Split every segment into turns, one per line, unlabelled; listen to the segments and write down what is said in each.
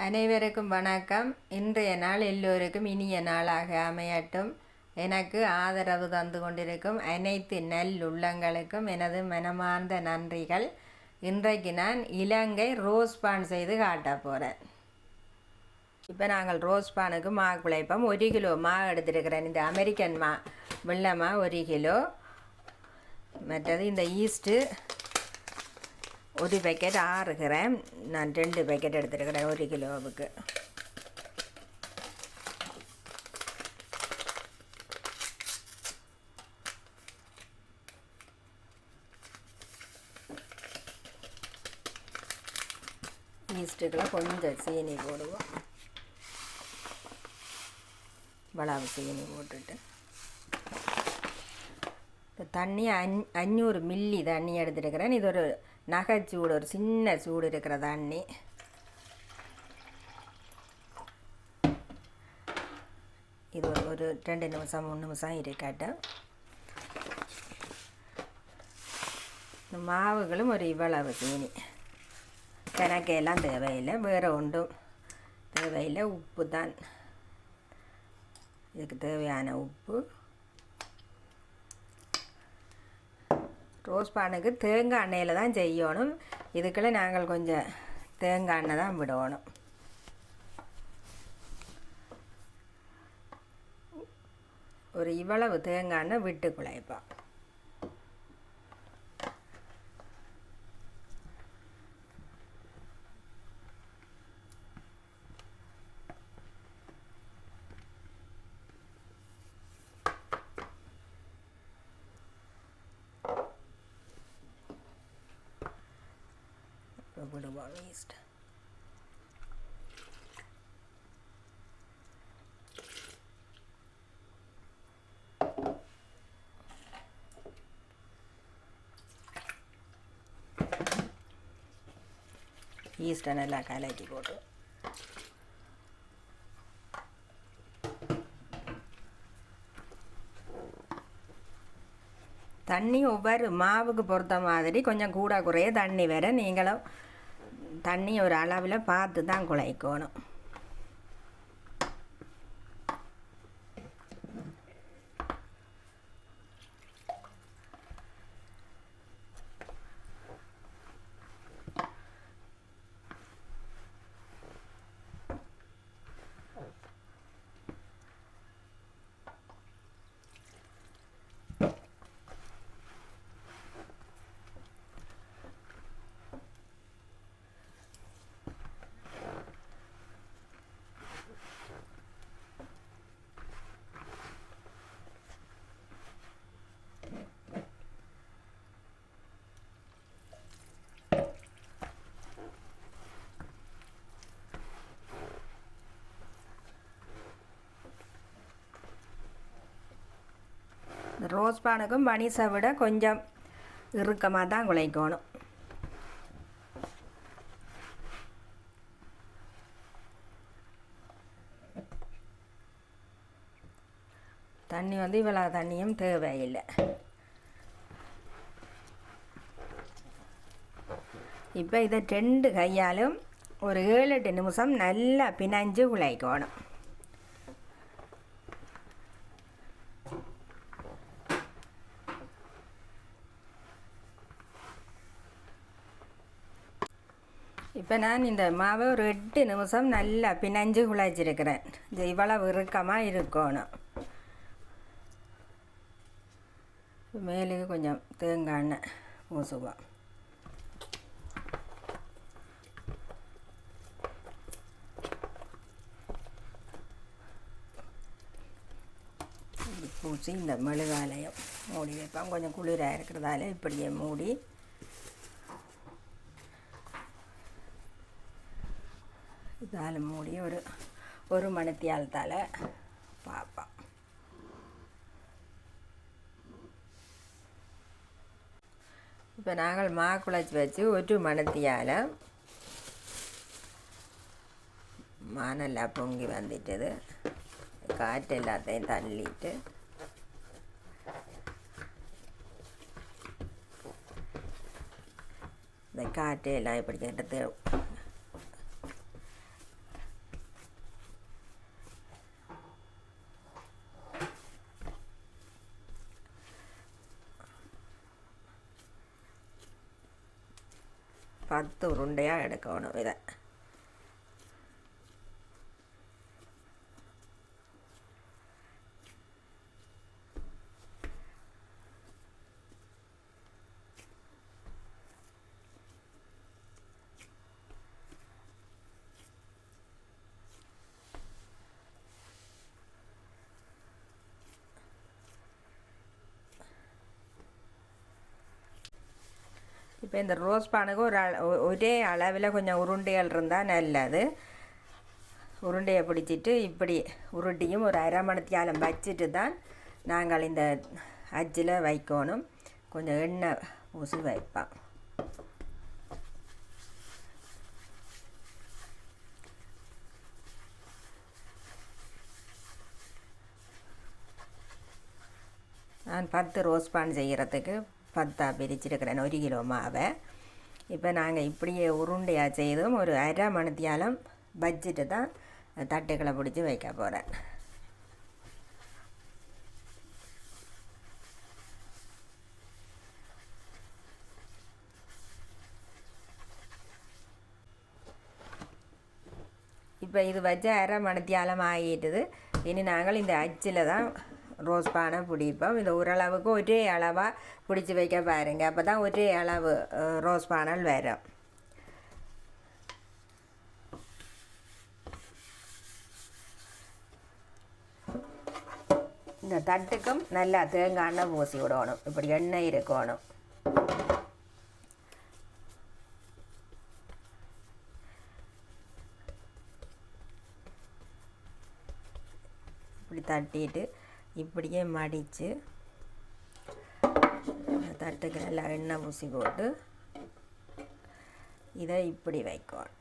அனைவருக்கும் வணக்கம். இன்றைய நாள் எல்லோருக்கும் இனிய நாளாக அமையட்டும். எனக்கு ஆதரவு தந்து கொண்டிருக்கும் அனைத்து நல்லுள்ளங்களுக்கும் எனது மனமார்ந்த நன்றிகள். இன்றைக்கு நான் இலங்கை ரோஸ் பான் செய்து காட்ட போகிறேன். இப்போ நாங்கள் ரோஸ் பானுக்கு மா குழைப்போம். 1 கிலோ மா எடுத்துருக்கிறேன். இந்த அமெரிக்கன் மா வெள்ளை மா 1 கிலோ. மற்றது இந்த ஈஸ்ட்டு 1 பேக்கெட் 6 கிராம். நான் 2 பேக்கெட் எடுத்துருக்கிறேன் 1 கிலோவுக்கு. ஈஸ்ட்டுக்குள்ள கொஞ்சம் சீனி போடுவோம். வளவு சீனி போட்டுட்டு தண்ணி 500 மில்லி தண்ணி எடுத்துருக்கிறேன். இது ஒரு நகைச்சூடு, ஒரு சின்ன சூடு இருக்கிற தண்ணி. இது ஒரு 2 நிமிஷம் 3 நிமிஷம் இருக்கட்டும். மாவுகளும் ஒரு இவ்வளவு சீனி, கணக்கையெல்லாம் தேவையில்லை, வேறு ஒன்றும் தேவையில்லை. உப்பு தான் இதுக்கு தேவையான உப்பு. ரோஸ் பானுக்கு தேங்காய் எண்ணெயில் தான் செய்யணும். இதுக்குள்ள நாங்கள் கொஞ்சம் தேங்காய் எண்ணெய் தான் விடணும். ஒரு இவ்வளவு தேங்காய் எண்ணெய் விட்டு குழைப்போம். விடுவோம் ஈஸ்ட். ஈஸ்ட்டை நல்லா கலக்கி போட்டு தண்ணி ஒவ்வொரு மாவுக்கு பொறுத்த மாதிரி கொஞ்சம் கூட குறைய தண்ணி வேற. நீங்களும் தண்ணி ஒரு அளவில் பார்த்து தான் குழைக்கணும். ரோஸ் பானுக்கும் பனிஸை விட கொஞ்சம் இறுக்கமாக தான் குழைக்கணும். தண்ணி இவ்வளோ தண்ணியும் தேவையில்லை. இப்போ இதை 2 கையாலும் ஒரு 7-8 நிமிஷம் நல்லா பிணைஞ்சு குழைக்கணும். இப்போ நான் இந்த மாவை ஒரு 8 நிமிஷம் நல்லா பிணைஞ்சு குழைச்சிருக்கிறேன். இது இவ்வளவு இறுக்கமாக இருக்கணும். மேலுக்கு கொஞ்சம் தேங்காய் எண்ணெய் பூசுவோம். பூசி இந்த மெழுகாலையும் மூடி வைப்போம். கொஞ்சம் குளிராக இருக்கிறதால இப்படியே மூடி இதால் மூடி ஒரு மணித்தியாலத்தால் பார்ப்போம். இப்போ நாங்கள் மா குழைச்சி வச்சு 1 மணித்தியால் மா நல்லா பொங்கி வந்துட்டது. காற்று எல்லாத்தையும் தள்ளிட்டு இந்த காற்று எல்லாம் இப்படி எடுத்து 10 உருண்டையாக எடுக்கணும் இதை. இப்போ இந்த ரோஸ் பானுக்கு ஒரே அளவில் கொஞ்சம் உருண்டைகள் இருந்தால் நல்லது. உருண்டையை பிடிச்சிட்டு இப்படி உருட்டியும் ஒரு அரை மணித்தியாலம் வச்சுட்டு தான் நாங்கள் இந்த அச்சில் வைக்கணும். கொஞ்சம் எண்ணெய் ஊசி வைப்போம். நான் 10 ரோஸ் பான் செய்கிறதுக்கு 10 பிரிச்சிருக்கிறேன் 1 கிலோ மாவை. இப்போ நாங்கள் இப்படியே உருண்டையாக செய்தும் ஒரு அரை மணித்தியாலம் வச்சுட்டு தான் தட்டுக்களை பிடிச்சி வைக்க போகிறேன். இப்போ இது வச்சு அரை மணித்தியாலம் ஆகிட்டுது. இனி நாங்கள் இந்த அச்சில் தான் ரோஸ் பானை பிடிப்போம். இந்த ஓரளவுக்கு ஒரே அளவாக பிடிச்சி வைக்க பாருங்க. அப்போ தான் ஒரே அளவு ரோஸ் பானல் வரும். இந்த தட்டுக்கும் நல்லா தேங்காய் எண்ணெய் பூசி விடணும். இப்படி எண்ணெய் இருக்கணும். இப்படி தட்டிட்டு இப்படியே மடித்து தட்டுக்கு நல்லா எண்ணெய் பூசி போட்டு இதை இப்படி வைக்கணும்.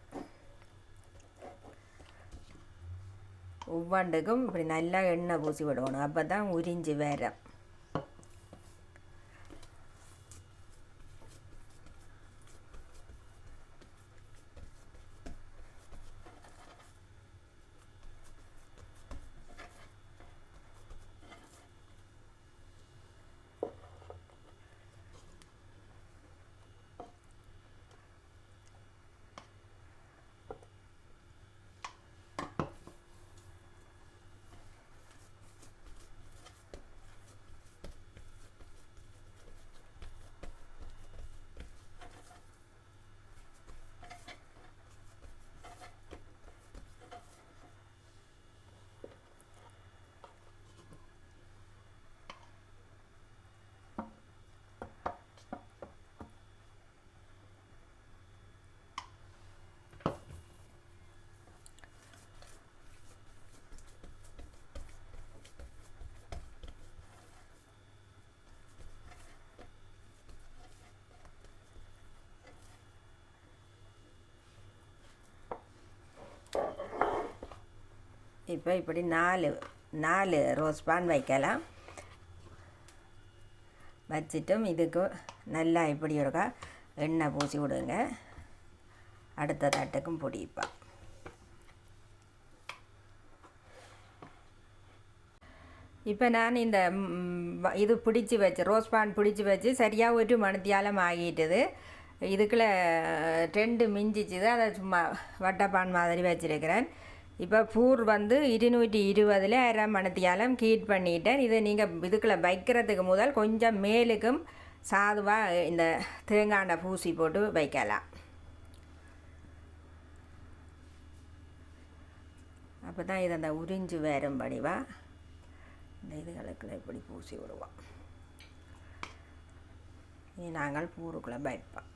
ஒவ்வொன்றுக்கும் இப்படி நல்லா எண்ணெய் பூசி விடணும். அப்போ தான் உறிஞ்சி வரும். இப்போ இப்படி 4 ரோஸ் பான் வைக்கலாம். வச்சிட்டும் இதுக்கு நல்லா இப்படி இருக்கா எண்ணெய் பூசி விடுங்க. அடுத்த தட்டுக்கும் பிடிப்போம். இப்போ நான் இந்த இது பிடிச்சி வச்சு ரோஸ் பான் பிடிச்சி வச்சு சரியாக 1 மணித்தியாலம் ஆகிட்டுது. இதுக்குள்ள 2 மிஞ்சிச்சுது. அதை சும்மா வட்டைப்பான் மாதிரி வச்சுருக்கிறேன். இப்போ பூர் வந்து 220 அரை மணித்தியாலம் ஹீட் பண்ணிட்டேன். இதை நீங்கள் இதுக்குள்ளே வைக்கிறதுக்கு முதல் கொஞ்சம் மேலுக்கும் சாதுவாக இந்த தேங்காய் பூசி போட்டு வைக்கலாம். அப்போ தான் இது அந்த உறிஞ்சு வரும்படிவா இந்த இதுகளுக்குள்ள இப்படி பூசி விடுவோம். இனி நாங்கள் பூருக்குள்ளே வைப்போம்.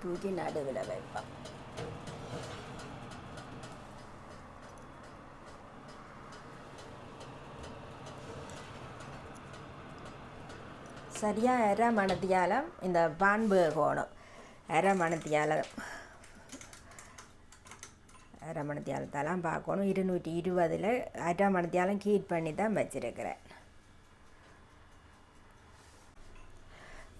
தூக்கி நடுவில் வைப்போம். சரியாக அரை மணித்தியாலம் இந்த பான் வேகணும். அரை மணித்தியாலத்தெல்லாம் பார்க்கணும். 220 அரை மணித்தியாலம் ஹீட் பண்ணி தான் வச்சுருக்கிறேன்.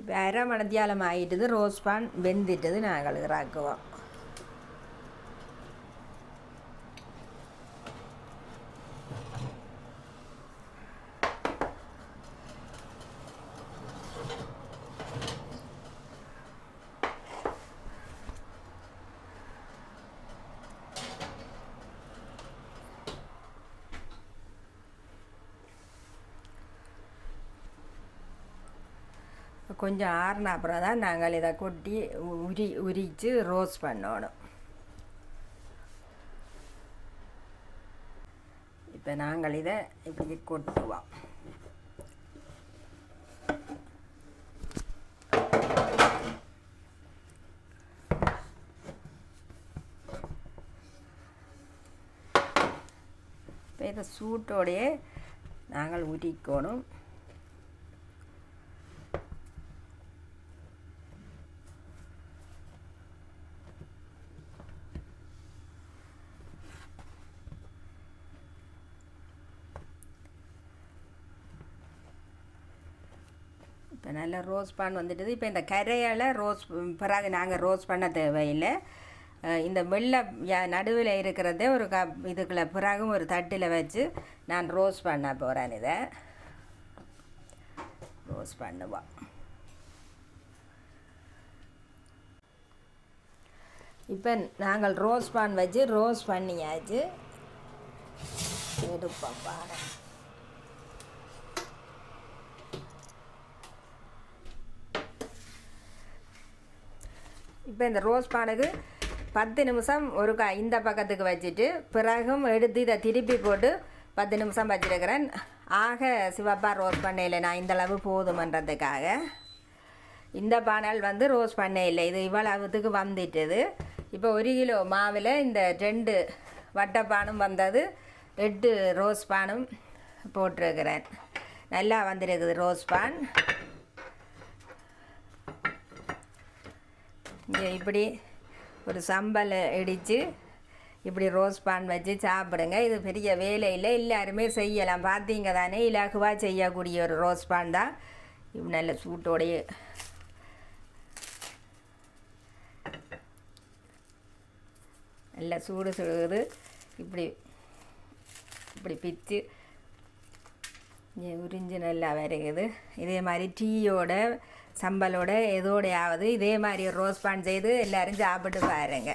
இப்போ அரை மணித்தியாலம் ஆகிட்டுது. ரோஸ் பான் வெந்துட்டுது. நாங்கள் இறக்குவோம். கொஞ்சம் ஆறின அப்புறம் தான் நாங்கள் இதை கொட்டி உரித்து ரோஸ்ட் பண்ணணும். இப்போ நாங்கள் இதை இப்படி கொட்டுவோம். இப்போ இதை சூட்டோடையே நாங்கள் உரிக்கணும். இப்போ நல்லா ரோஸ்ட் பண்ண வந்துட்டுது. இப்போ இந்த கரையால் பிறகு நாங்கள் ரோஸ்ட் பண்ண தேவையில்லை. இந்த வெள்ளை நடுவில் இருக்கிறதே ஒரு இதுக்குள்ள பிறகும் ஒரு தட்டில் வச்சு நான் ரோஸ்ட் பண்ண போகிறேன். இதை ரோஸ்ட் பண்ணுவோம். இப்போ நாங்கள் ரோஸ்ட் பான் வச்சு ரோஸ்ட் பண்ணியாச்சு. எடுப்போம் பானை. இப்போ இந்த ரோஸ் பானுக்கு 10 நிமிஷம் ஒரு இந்த பக்கத்துக்கு வச்சுட்டு பிறகும் எடுத்து இதை திருப்பி போட்டு 10 நிமிஷம் வச்சுருக்கிறேன். ஆக சிவப்பாக ரோஸ் பண்ணையில் நான் இந்தளவு போதுமன்றதுக்காக. இந்த பானல் வந்து ரோஸ் பண்ணையில் இது இவ்வளவுத்துக்கு வந்துட்டுது. இப்போ 1 கிலோ மாவில் இந்த 2 வட்டைப்பானும் வந்தது, 8 ரோஸ் பானும் போட்டிருக்கிறேன். நல்லா வந்துருக்குது ரோஸ் பான். இங்கே இப்படி ஒரு சம்பல் இடித்து இப்படி ரோஸ் பான் வச்சு சாப்பிடுங்க. இது பெரிய வேலையில் எல்லாருமே செய்யலாம். பார்த்தீங்க தானே, இலகுவாக செய்யக்கூடிய ஒரு ரோஸ் பான் தான். நல்ல சூட்டோடைய நல்ல சூடு சுடுகுது. இப்படி இப்படி பிச்சு உறிஞ்சு நல்லா வருகுது. இதே மாதிரி டீயோட சம்பலோட எதோடையாவது இதே மாதிரி ரோஸ் பான் செய்து எல்லோரும் சாப்பிட்டு பாருங்க.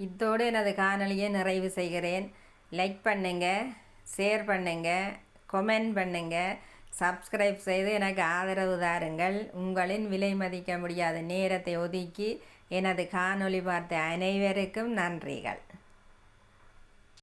இதோடு எனது காணொலியை நிறைவு செய்கிறேன். லைக் பண்ணுங்கள், ஷேர் பண்ணுங்கள், கமெண்ட் பண்ணுங்கள், சப்ஸ்கிரைப் செய்து எனக்கு ஆதரவு தாருங்கள். உங்களின் விலை மதிக்க முடியாத நேரத்தை ஒதுக்கி எனது காணொலி பார்த்த அனைவருக்கும் நன்றிகள்.